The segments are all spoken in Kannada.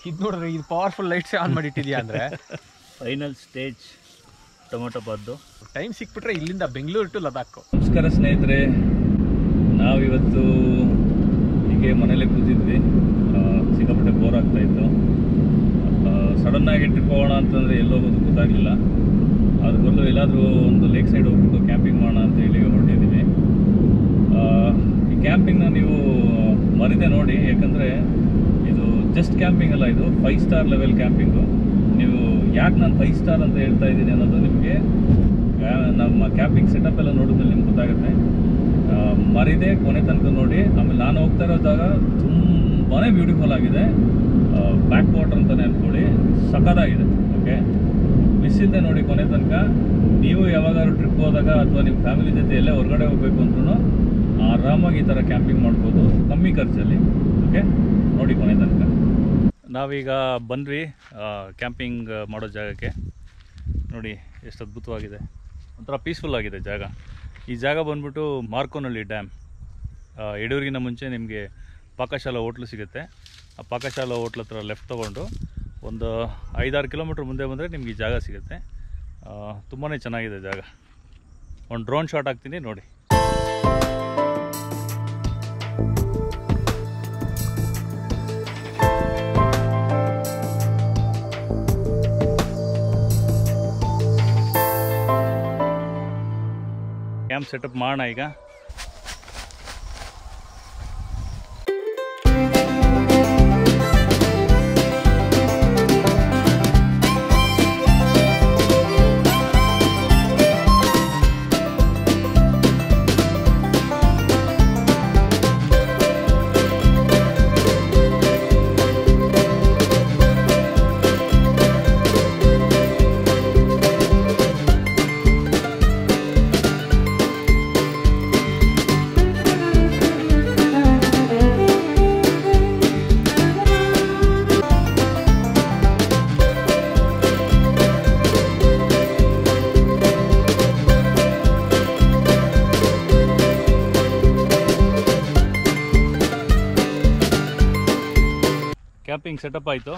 ಇದು ನೋಡ್ರಿ, ಇದು ಪವರ್ಫುಲ್ ಲೈಟ್ಸ್ ಆನ್ ಮಾಡಿಟ್ಟಿದ್ಯಾ ಅಂದರೆ ಫೈನಲ್ ಸ್ಟೇಜ್ ಟೊಮೊಟೊ ಬಾತು. ಟೈಮ್ ಸಿಕ್ಬಿಟ್ರೆ ಇಲ್ಲಿಂದ ಬೆಂಗಳೂರು ಟು ಲದಾಖ್. ನಮಸ್ಕಾರ ಸ್ನೇಹಿತರೆ, ನಾವಿವತ್ತು ಹೀಗೆ ಮನೇಲೆ ಕೂತಿದ್ವಿ. ಸಿಕ್ಕಾಪಟ್ಟೆ ಬೋರ್ ಆಗ್ತಾಯಿತ್ತು. ಸಡನ್ನಾಗಿ ಟ್ರಿಪ್ ಹೋಗೋಣ ಅಂತಂದರೆ ಎಲ್ಲೋಗೋದು ಗೊತ್ತಾಗಲಿಲ್ಲ. ಅದ್ರ ಬದಲು ಎಲ್ಲಾದರೂ ಒಂದು ಲೇಕ್ ಸೈಡ್ ಹೋಗ್ಬಿಟ್ಟು ಕ್ಯಾಂಪಿಂಗ್ ಮಾಡೋಣ ಅಂತೇಳಿ ಹೊರಟಿದ್ದೀವಿ. ಈ ಕ್ಯಾಂಪಿಂಗ್ನ ನೀವು ಮರಿದೆ ನೋಡಿ, ಯಾಕಂದರೆ ಇದು ಜಸ್ಟ್ ಕ್ಯಾಂಪಿಂಗ್ ಅಲ್ಲ, ಇದು 5 ಸ್ಟಾರ್ ಲೆವೆಲ್ ಕ್ಯಾಂಪಿಂಗು. ನೀವು ಯಾಕೆ ನಾನು 5 ಸ್ಟಾರ್ ಅಂತ ಹೇಳ್ತಾ ಇದ್ದೀನಿ ಅನ್ನೋದು ನಿಮಗೆ ನಮ್ಮ ಕ್ಯಾಂಪಿಂಗ್ ಸೆಟಪ್ ಎಲ್ಲ ನೋಡಿದ್ಮೇಲೆ ನಿಮ್ಗೆ ಗೊತ್ತಾಗುತ್ತೆ. ಮರಿದೆ ಕೊನೆ ತನಕ ನೋಡಿ. ಆಮೇಲೆ ನಾನು ಹೋಗ್ತಾ ಇರೋ ಜಾಗ ತುಂಬಾ ಬ್ಯೂಟಿಫುಲ್ ಆಗಿದೆ. ಬ್ಯಾಕ್ ವಾಟರ್ ಅಂತಲೇ ಅಂದ್ಕೊಳ್ಳಿ, ಸಖತ್ತಾಗಿದೆ. ಓಕೆ, ಮಿಸ್ ಇಲ್ಲದೆ ನೋಡಿ ಕೊನೆ ತನಕ. ನೀವು ಯಾವಾಗಾದ್ರೂ ಟ್ರಿಪ್ ಹೋದಾಗ ಅಥವಾ ನಿಮ್ಮ ಫ್ಯಾಮಿಲಿ ಜೊತೆ ಎಲ್ಲೇ ಹೊರಗಡೆ ಹೋಗಬೇಕು ಅಂದ್ರೂ ಆರಾಮಾಗಿ ಈ ಥರ ಕ್ಯಾಂಪಿಂಗ್ ಮಾಡ್ಬೋದು, ಕಮ್ಮಿ ಖರ್ಚಲ್ಲಿ. ಓಕೆ, ನೋಡಿ ಕೊನೆ ತನಕ. ನಾವೀಗ ಬಂದ್ವಿ ಕ್ಯಾಂಪಿಂಗ್ ಮಾಡೋ ಜಾಗಕ್ಕೆ. ನೋಡಿ ಎಷ್ಟು ಅದ್ಭುತವಾಗಿದೆ, ಒಂಥರ ಪೀಸ್ಫುಲ್ ಆಗಿದೆ ಜಾಗ. ಈ ಜಾಗ ಬಂದ್ಬಿಟ್ಟು ಮಾರ್ಕೋನಹಳ್ಳಿ ಡ್ಯಾಮ್. ಯಡೂರಿಗಿಂತ ಮುಂಚೆ ನಿಮಗೆ ಪಾಕಶಾಲಾ ಹೋಟ್ಲು ಸಿಗುತ್ತೆ. ಆ ಪಾಕಶಾಲಾ ಹೋಟ್ಲ್ ಹತ್ರ ಲೆಫ್ಟ್ ತೊಗೊಂಡು ಒಂದು 5-6 ಕಿಲೋಮೀಟ್ರ್ ಮುಂದೆ ಬಂದರೆ ನಿಮ್ಗೆ ಈ ಜಾಗ ಸಿಗುತ್ತೆ. ತುಂಬಾ ಚೆನ್ನಾಗಿದೆ ಜಾಗ. ಒಂದು ಡ್ರೋನ್ ಶಾಟ್ ಹಾಕ್ತೀನಿ ನೋಡಿ. ಕ್ಯಾಂಪ್ ಸೆಟಪ್ ಮಾಡೋಣ ಈಗ. ಕ್ಯಾಂಪಿಂಗ್ ಸೆಟಪ್ ಆಯಿತು.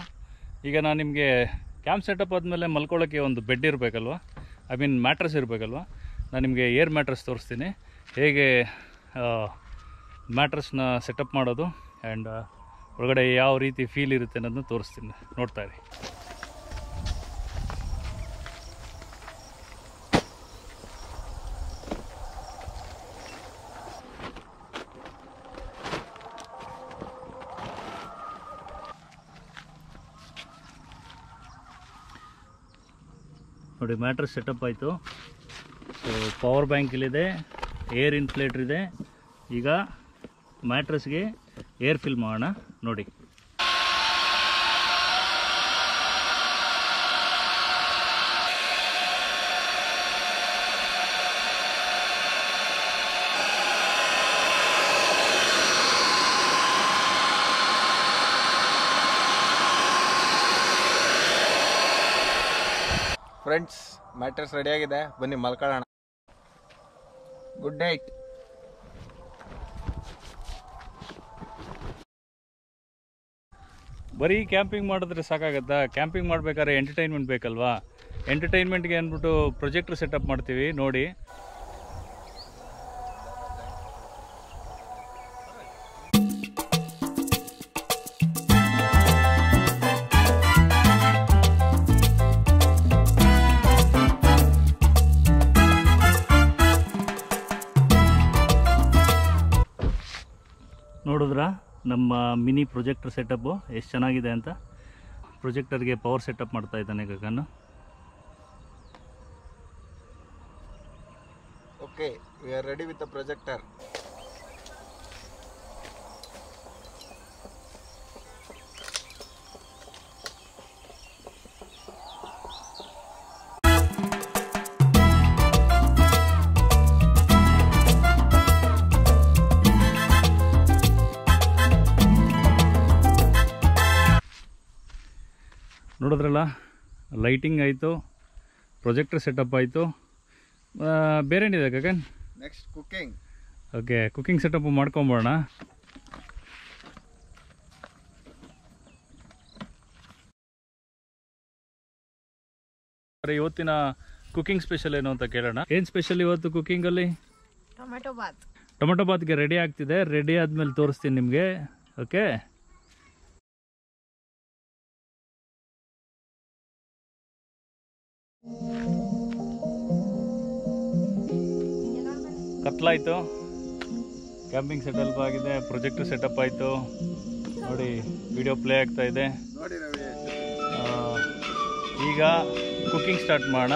ಈಗ ನಾನು ನಿಮಗೆ ಕ್ಯಾಂಪ್ ಸೆಟಪ್ ಆದಮೇಲೆ ಮಲ್ಕೊಳ್ಳೋಕ್ಕೆ ಒಂದು ಬೆಡ್ ಇರಬೇಕಲ್ವ, ಐ ಮೀನ್ ಮ್ಯಾಟ್ರಸ್ ಇರಬೇಕಲ್ವ. ನಾನು ನಿಮಗೆ ಏರ್ ಮ್ಯಾಟ್ರಸ್ ತೋರಿಸ್ತೀನಿ, ಹೇಗೆ ಮ್ಯಾಟ್ರಸ್ನ ಸೆಟಪ್ ಮಾಡೋದು ಆ್ಯಂಡ್ ಒಳಗಡೆ ಯಾವ ರೀತಿ ಫೀಲ್ ಇರುತ್ತೆ ಅನ್ನೋದನ್ನ ತೋರಿಸ್ತೀನಿ, ನೋಡ್ತಾ ಇರಿ. ನೋಡಿ ಮ್ಯಾಟ್ರಸ್ ಸೆಟಪ್ ಆಯಿತು. ಸೊ ಪವರ್ ಬ್ಯಾಂಕ್ ಇಲ್ಲಿದೆ, ಏರ್ ಇನ್ಫ್ಲೇಟರ್ ಇದೆ. ಈಗ ಮ್ಯಾಟ್ರಸ್ಗೆ ಏರ್ ಫಿಲ್ ಮಾಡೋಣ ನೋಡಿ. ಫ್ರೆಂಡ್ಸ್, ಮ್ಯಾಟ್ರಸ್ ರೆಡಿಯಾಗಿದೆ, ಬನ್ನಿ ಮಲ್ಕೊಳ್ಳೋಣ. Good night. ಬರೀ ಕ್ಯಾಂಪಿಂಗ್ ಮಾಡಿದ್ರೆ ಸಾಕಾಗತ್ತಾ? ಕ್ಯಾಂಪಿಂಗ್ ಮಾಡಬೇಕಾದ್ರೆ ಎಂಟರ್ಟೈನ್ಮೆಂಟ್ ಬೇಕಲ್ವಾ? ಎಂಟರ್ಟೈನ್ಮೆಂಟ್ಗೆ ಅಂದ್ಬಿಟ್ಟು ಪ್ರೊಜೆಕ್ಟರ್ ಸೆಟಪ್ ಮಾಡ್ತೀವಿ ನೋಡಿ. ನೋಡಿದ್ರಾ ನಮ್ಮ ಮಿನಿ ಪ್ರೊಜೆಕ್ಟರ್ ಸೆಟಪ್ಪು ಎಷ್ಟು ಚೆನ್ನಾಗಿದೆ ಅಂತ. ಪ್ರೊಜೆಕ್ಟರ್ಗೆ ಪವರ್ ಸೆಟಪ್ ಮಾಡ್ತಾ ಇದ್ದಾನೆ Gagan. Okay, we are ready with the projector. ನೋಡಿದ್ರಲ್ಲ, ಲೈಟಿಂಗ್ ಆಯಿತು, ಪ್ರೊಜೆಕ್ಟರ್ ಸೆಟಪ್ ಆಯಿತು. ಬೇರೇನಿದೆ Gagan? Next cooking. Okay, cooking setup ಮಾಡ್ಕೊಂಬೋಣ. ಇವತ್ತಿನ ಕುಕಿಂಗ್ ಸ್ಪೆಷಲ್ ಏನು ಅಂತ ಕೇಳೋಣ. ಏನು ಸ್ಪೆಷಲ್ ಇವತ್ತು ಕುಕಿಂಗಲ್ಲಿ? ಟೊಮೆಟೊ ಬಾತ್. ಟೊಮೆಟೊ ಬಾತ್ಗೆ ರೆಡಿ ಆಗ್ತಿದೆ. ರೆಡಿ ಆದಮೇಲೆ ತೋರಿಸ್ತೀನಿ ನಿಮಗೆ. ಓಕೆ, ಕತ್ಲಾಯಿತು, ಕ್ಯಾಂಪಿಂಗ್ ಸೆಟಪ್ ಆಗಿದೆ, ಪ್ರೊಜೆಕ್ಟರ್ ಸೆಟಪ್ ಆಯಿತು ನೋಡಿ, ವಿಡಿಯೋ ಪ್ಲೇ ಆಗ್ತಾ ಇದೆ. ಈಗ ಕುಕಿಂಗ್ ಸ್ಟಾರ್ಟ್ ಮಾಡೋಣ.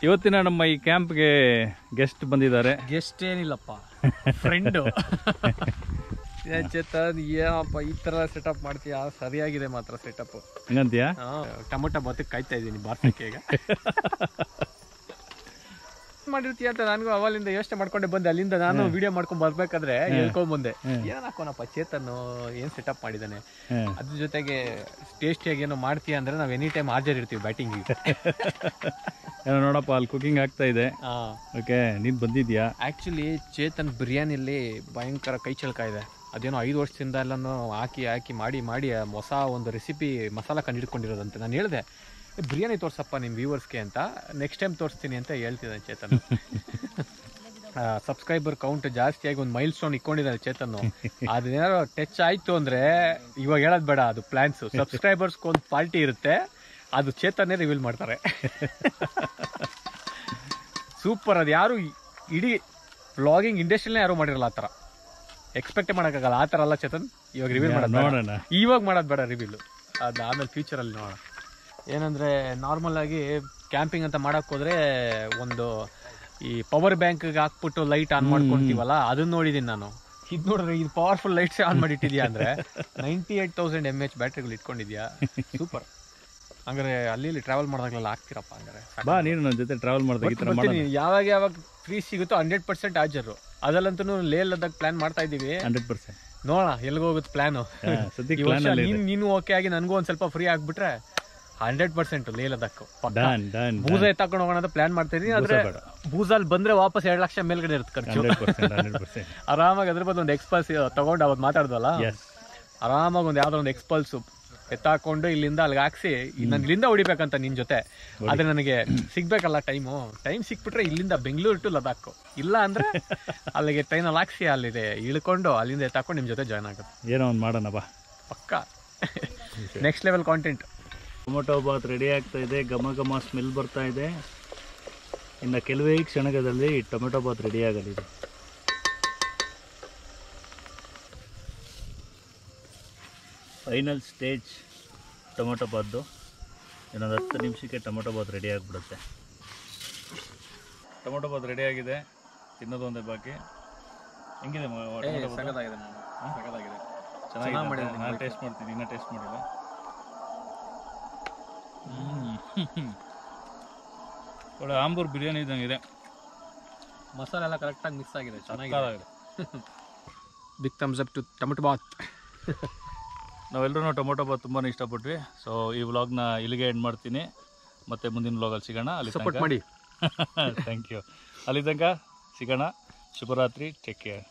ಇವತ್ತಿನ ನಮ್ಮ ಈ ಕ್ಯಾಂಪ್ಗೆ ಗೆಸ್ಟ್ ಬಂದಿದ್ದಾರೆ. ಗೆಸ್ಟ್ ಏನಿಲ್ಲಪ್ಪ, ಫ್ರೆಂಡು. ಚೇತನ್, ಏನಪ್ಪ ಈ ತರ ಸೆಟಪ್ ಮಾಡ್ತೀಯಾ? ಸರಿಯಾಗಿದೆ ಮಾತ್ರ ಸೆಟಪ್. ಹಂಗಂತೀಯಾ? ಟೊಮೊಟೊ ಬಾತಿಗೆ ಕಾಯ್ತಾ ಇದ್ದೀನಿ ಬಾರ್ಸಕ್ಕೆ. ಈಗ ಮಾಡಿರ್ತೀಯ ಅಂತ ನನಗೂ ಅವಲಿಂದ ಯೋಚನೆ ಮಾಡ್ಕೊಂಡೆ ಬಂದೆ. ಅಲ್ಲಿಂದ ನಾನು ವಿಡಿಯೋ ಮಾಡ್ಕೊಂಡ್ ಬರ್ಬೇಕಾದ್ರೆ ಹೇಳ್ಕೊಂಡ್ ಬಂದೆ, ಏನ್ ಹಾಕೋನಪ್ಪ ಚೇತನ್ ಏನ್ ಸೆಟಪ್ ಮಾಡಿದಾನೆ, ಅದ್ರ ಜೊತೆಗೆ ಟೇಸ್ಟಿಯಾಗಿ ಏನೋ ಮಾಡ್ತೀಯ ಅಂದ್ರೆ ನಾವ್ ಎನಿ ಟೈಮ್ ಹಾಜರಿರ್ತೀವಿ ಬ್ಯಾಟಿಂಗ್. ಏನೋ ನೋಡಪ್ಪ, ಅಲ್ಲಿ ಕುಕಿಂಗ್ ಆಗ್ತಾ ಇದೆ. ಓಕೆ, ನೀನ್ ಬಂದಿದ್ಯಾ? ಆಕ್ಚುಲಿ ಚೇತನ್ ಬಿರಿಯಾನಿಲಿ ಭಯಂಕರ ಕೈ ಚಳಕ ಇದೆ. ಅದೇನೋ 5 ವರ್ಷದಿಂದ ಎಲ್ಲನೂ ಹಾಕಿ ಮಾಡಿ ಹೊಸ ಒಂದು ರೆಸಿಪಿ ಮಸಾಲ ಕಂಡಿಡ್ಕೊಂಡಿರೋದಂತೆ. ನಾನು ಹೇಳಿದೆ ಬಿರಿಯಾನಿ ತೋರ್ಸಪ್ಪ ನಿಮ್ಮ ವ್ಯೂವರ್ಸ್ಗೆ ಅಂತ, ನೆಕ್ಸ್ಟ್ ಟೈಮ್ ತೋರಿಸ್ತೀನಿ ಅಂತ ಹೇಳ್ತಿದ್ದಾನೆ ಚೇತನ್. ಸಬ್ಸ್ಕ್ರೈಬರ್ ಕೌಂಟ್ ಜಾಸ್ತಿಯಾಗಿ ಒಂದು ಮೈಲ್ ಸ್ಟೋನ್ ಇಟ್ಕೊಂಡಿದ್ದಾನೆ ಚೇತನ್. ಅದೇನಾದ್ರು ಟಚ್ ಆಯ್ತು ಅಂದ್ರೆ ಇವಾಗ ಹೇಳೋದು ಬೇಡ, ಅದು ಪ್ಲಾನ್ಸ್. ಸಬ್ಸ್ಕ್ರೈಬರ್ಸ್ಗೆ ಒಂದು ಪಾರ್ಟಿ ಇರುತ್ತೆ, ಅದು ಚೇತನ್ನೇ ರಿವೀಲ್ ಮಾಡ್ತಾರೆ. ಸೂಪರ್. ಅದು ಯಾರು ಇಡೀ ವ್ಲಾಗಿಂಗ್ ಇಂಡಸ್ಟ್ರಿನೇ ಯಾರು ಮಾಡಿರಲ್ಲ ಆ ಥರ. ಎಕ್ಸ್ಪೆಕ್ಟೇ ಮಾಡೋಕ್ಕಾಗಲ್ಲ ಆ ಥರ ಅಲ್ಲ ಚೇತನ್. ಇವಾಗ ರಿವೀಲ್ ಮಾಡೋದು ನೋಡೋಣ, ಇವಾಗ ಮಾಡೋದು ಬೇಡ ರಿವೀಲು, ಅದು ಆಮೇಲೆ ಫ್ಯೂಚರಲ್ಲಿ ನೋಡೋಣ. ಏನಂದರೆ ನಾರ್ಮಲ್ ಆಗಿ ಕ್ಯಾಂಪಿಂಗ್ ಅಂತ ಮಾಡೋಕ್ಕೆ ಹೋದರೆ ಒಂದು ಈ ಪವರ್ ಬ್ಯಾಂಕ್ಗೆ ಹಾಕ್ಬಿಟ್ಟು ಲೈಟ್ ಆನ್ ಮಾಡ್ಕೊತೀವಲ್ಲ, ಅದನ್ನ ನೋಡಿದ್ದೀನಿ ನಾನು. ಇದು ನೋಡಿದ್ರೆ ಇದು ಪವರ್ಫುಲ್ ಲೈಟ್ಸ್ ಆನ್ ಮಾಡಿಟ್ಟಿದ್ಯಾ ಅಂದರೆ 98,000 mAh ಬ್ಯಾಟ್ರಿಗಳು ಇಟ್ಕೊಂಡಿದ್ಯಾ. ಸೂಪರ್. ಹಂಗಾರೆ ಅಲ್ಲಿ ಟ್ರಾವೆಲ್ ಮಾಡಿದಾಗಲೆಲ್ಲ ಆಗ್ತಿರಪ್ಪ. ಹಂಗಾರೆ ಬಾ, ನೀನು ನನ್ನ ಜೊತೆ ಟ್ರಾವೆಲ್ ಮಾಡಿದಾಗ ಯಾವಾಗ ಫ್ರೀ ಸಿಗುತ್ತೋ 100% ಹಾಜರು. ಅದಲ್ಲಂತೂ ಲೇ ಲದ್ದಾಖ್ ಪ್ಲಾನ್ ಮಾಡ್ತಾ ಇದ್ದೀವಿ. 100% ನೋಡೋಣ ಎಲ್ಲಿಗೋಗುತ್ತೆ ಪ್ಲಾನು. ನೀನು ಓಕೆ ಆಗಿ ನನಗೂ ಒಂದು ಸ್ವಲ್ಪ ಫ್ರೀ ಆಗ್ಬಿಟ್ರೆ 100% ಲೇ ಲದ್ದಾಖ್ ಬೂಸ ಎತ್ತಾಕೊಂಡು ಹೋಗೋಣ ಅಂತ ಪ್ಲಾನ್ ಮಾಡ್ತಾ ಇದೀನಿ. ಆದ್ರೆ ಬೂಸಲ್ಲಿ ಬಂದ್ರೆ ವಾಪಸ್ 2 ಲಕ್ಷ ಮೇಲ್ಗಡೆ ಇರುತ್ತೆ ಖರ್ಚು. ಆರಾಮಾಗಿ ಅದ್ರ ಬದಲು ಒಂದು ಎಕ್ಸ್ಪಲ್ಸ್ ತಗೊಂಡು ಅವತ್ತು ಮಾತಾಡ್ದಲ್ಲ, ಆರಾಮಾಗಿ ಒಂದು ಯಾವ್ದೋ ಒಂದು ಎಕ್ಸ್ಪಲ್ಸ್ ಎತ್ತಾಕೊಂಡು ಇಲ್ಲಿಂದ ಅಲ್ಲಿಗೆ ಹಾಕ್ಸಿ ನಾನು ಇಲ್ಲಿಂದ ಹೊಡಿಬೇಕಂತ ನಿನ್ ಜೊತೆ. ಆದ್ರೆ ನನಗೆ ಸಿಗ್ಬೇಕಲ್ಲ ಟೈಮ್ ಸಿಕ್ಬಿಟ್ರೆ ಇಲ್ಲಿಂದ ಬೆಂಗಳೂರು ಟು ಲದಾಖ್, ಇಲ್ಲ ಅಂದ್ರೆ ಅಲ್ಲಿಗೆ ಟ್ರೈನಲ್ಲಿ ಹಾಕ್ಸಿ ಅಲ್ಲಿದೆ ಇಳ್ಕೊಂಡು ಅಲ್ಲಿಂದ ಎತ್ತಾಕೊಂಡು ನಿಮ್ ಜೊತೆ ಜಾಯ್ನ್ ಆಗುತ್ತೆ. ಏನೋ ಒಂದು ಮಾಡೋಣ ಬಾ, ಪಕ್ಕ next level content. Tomato bath ready ಆಗ್ತಾ ಇದೆ, ಘಮ ಘಮ ಸ್ಮೆಲ್ ಬರ್ತಾ ಇದೆ. ಇನ್ನು ಕೆಲವೇ ಕ್ಷಣದಲ್ಲಿ ಟೊಮೆಟೊ ಬಾತ್ ರೆಡಿ ಆಗಲಿದೆ. ಫೈನಲ್ ಸ್ಟೇಜ್ ಟೊಮೊಟೊ ಬಾತು. ಇನ್ನೊಂದು 10 ನಿಮಿಷಕ್ಕೆ ಟೊಮೊಟೊ ಬಾತ್ ರೆಡಿ ಆಗಿಬಿಡುತ್ತೆ. ಟೊಮೊಟೊ ಬಾತ್ ರೆಡಿ ಆಗಿದೆ, ತಿನ್ನೋದು ಒಂದೇ ಬಾಕಿ. ಹೆಂಗಿದೆ ಸಖತ್ತಾಗಿದೆ, ಚೆನ್ನಾಗಿದೆ. ನಾನು ಟೇಸ್ಟ್ ಮಾಡ್ತೀನಿ, ಇನ್ನೂ ಟೇಸ್ಟ್ ಮಾಡಿಲ್ಲ. ಒಳ್ಳೆ ಆಂಬೂರ್ ಬಿರಿಯಾನಿ ಇದ್ದಂಗಿದೆ. ಮಸಾಲೆ ಎಲ್ಲ ಕರೆಕ್ಟಾಗಿ ಮಿಕ್ಸ್ ಆಗಿದೆ, ಚೆನ್ನಾಗಿದೆ. Big thumbs up to tomato bath. ನಾವೆಲ್ಲರೂ ಟೊಮೊಟೊ ಬಾತ್ ತುಂಬಾ ಇಷ್ಟಪಟ್ವಿ. ಸೊ ಈ ವ್ಲಾಗ್ನ ಇಲ್ಲಿಗೆ ಎಂಡ್ ಮಾಡ್ತೀನಿ. ಮತ್ತೆ ಮುಂದಿನ ವ್ಲಾಗಲ್ಲಿ ಸಿಗೋಣ. ಅಲ್ಲಿ ಸಪೋರ್ಟ್ ಮಾಡಿ. Thank you. ಅಲ್ಲಿ ತನಕ ಸಿಗೋಣ. ಶುಭರಾತ್ರಿ. Take care.